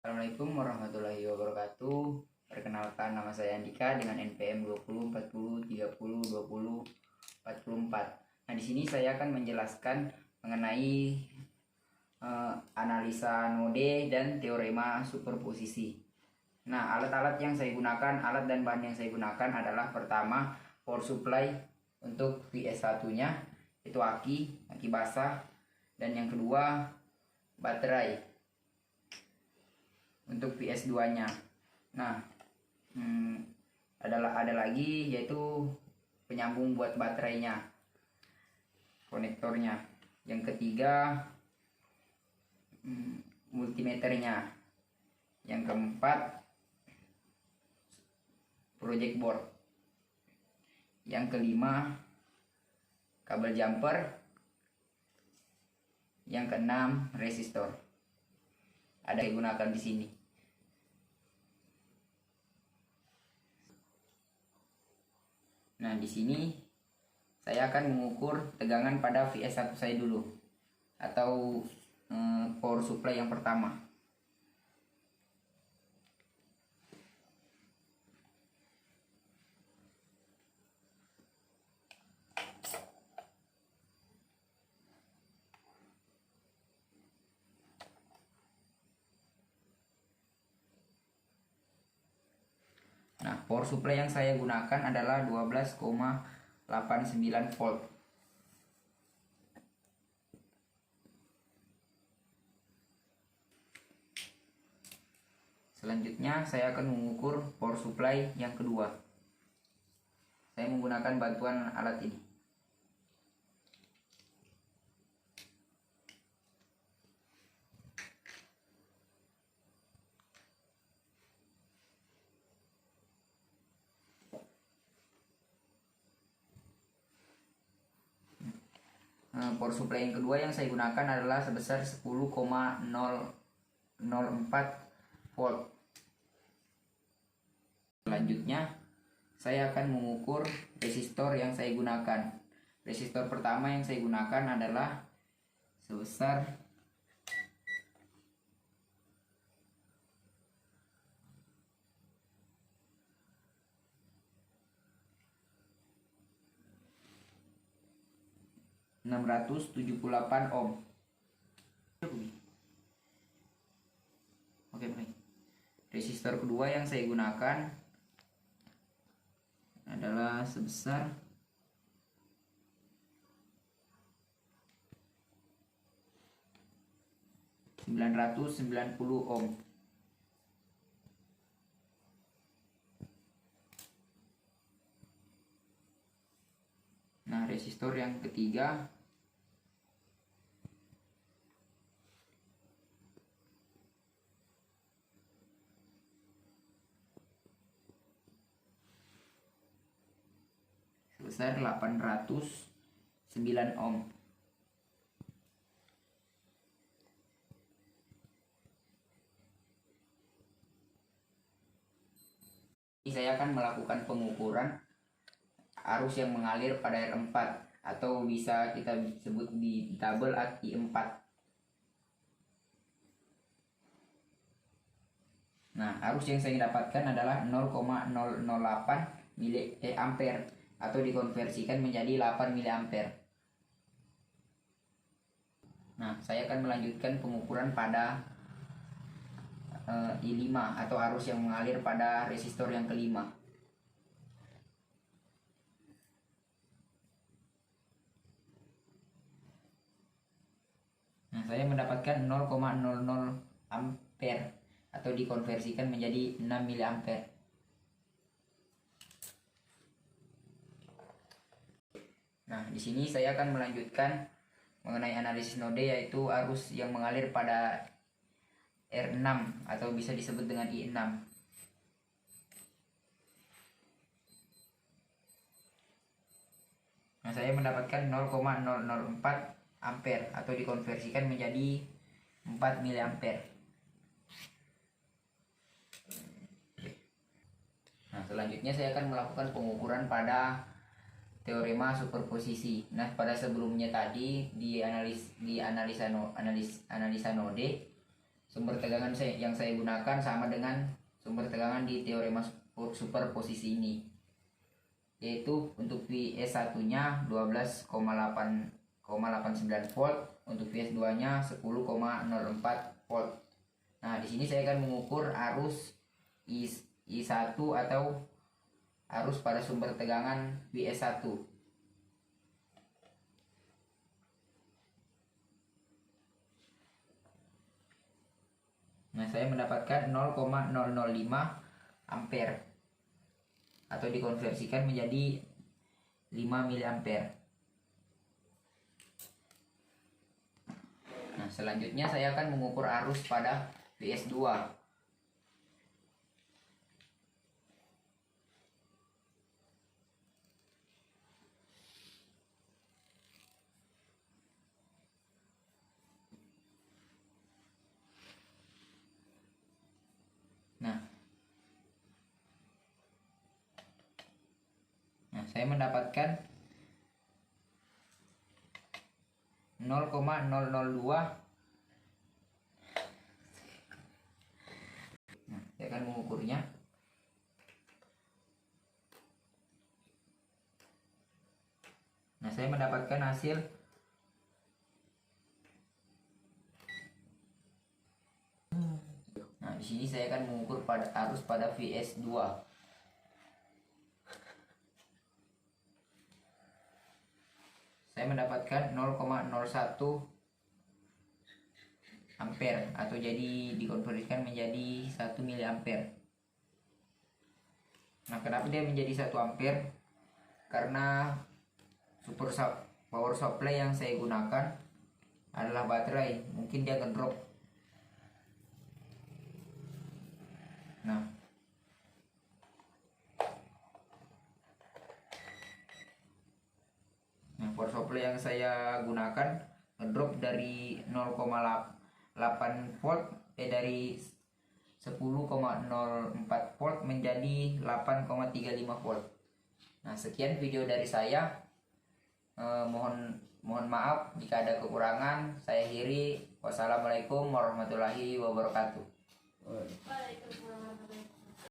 Assalamualaikum warahmatullahi wabarakatuh. Perkenalkan, nama saya Andika dengan NPM 20 40 30 20 44. Nah, di sini saya akan menjelaskan mengenai analisa node dan teorema superposisi. Nah, alat-alat yang saya gunakan, alat dan bahan yang saya gunakan adalah pertama power supply untuk VS1-nya, itu aki basah, dan yang kedua baterai untuk PS2-nya. Nah, ada lagi yaitu penyambung buat baterainya, konektornya. Yang ketiga multimeternya. Yang keempat project board. Yang kelima kabel jumper. Yang keenam resistor. Ada yang digunakan di sini. Nah, di sini saya akan mengukur tegangan pada VS1 saya dulu, atau power supply yang pertama. Nah, power supply yang saya gunakan adalah 12,89 volt. Selanjutnya saya akan mengukur power supply yang kedua. Saya menggunakan bantuan alat ini. Power supply yang kedua yang saya gunakan adalah sebesar 10,004 volt. Selanjutnya saya akan mengukur resistor yang saya gunakan. Resistor pertama yang saya gunakan adalah sebesar 678 ohm. Oke, baik. Resistor kedua yang saya gunakan adalah sebesar 990 ohm. Nah, resistor yang ketiga sebesar 809 ohm. Ini saya akan melakukan pengukuran arus yang mengalir pada R4, atau bisa kita sebut di tabel I4. Nah, arus yang saya dapatkan adalah 0,008 mA, atau dikonversikan menjadi 8 mA. Nah, saya akan melanjutkan pengukuran pada I5, atau arus yang mengalir pada resistor yang kelima. Nah, saya mendapatkan 0,00 ampere, atau dikonversikan menjadi 6 mA. Nah, di sini saya akan melanjutkan mengenai analisis node, yaitu arus yang mengalir pada R6, atau bisa disebut dengan I6. Nah, saya mendapatkan 0,004 ampere, atau dikonversikan menjadi 4 mA. Nah, selanjutnya saya akan melakukan pengukuran pada teorema superposisi. Nah, pada sebelumnya tadi di analisa node, sumber tegangan yang saya gunakan sama dengan sumber tegangan di teorema superposisi ini, yaitu untuk VS1 nya 12,89 volt, untuk VS2 nya 10,04 volt. Nah, di sini saya akan mengukur arus I1 atau arus pada sumber tegangan VS1. Nah, saya mendapatkan 0,005 ampere atau dikonversikan menjadi 5 miliampere. Nah, selanjutnya saya akan mengukur arus pada VS2. Nah, saya mendapatkan 0,002. Nah, saya akan mengukurnya. Nah, saya mendapatkan hasil Nah, di sini saya akan mengukur pada arus pada VS2. Saya mendapatkan 0,01 ampere atau jadi dikonversikan menjadi 1 miliampere. Nah, kenapa dia menjadi 1 ampere? Karena power supply yang saya gunakan adalah baterai, mungkin dia ngedrop. Nah, power supply yang saya gunakan ngedrop dari 0,8 volt dari 10,04 volt menjadi 8,35 volt. Nah, sekian video dari saya. Mohon maaf jika ada kekurangan. Saya akhiri. Wassalamualaikum warahmatullahi wabarakatuh. Waalaikumsalam.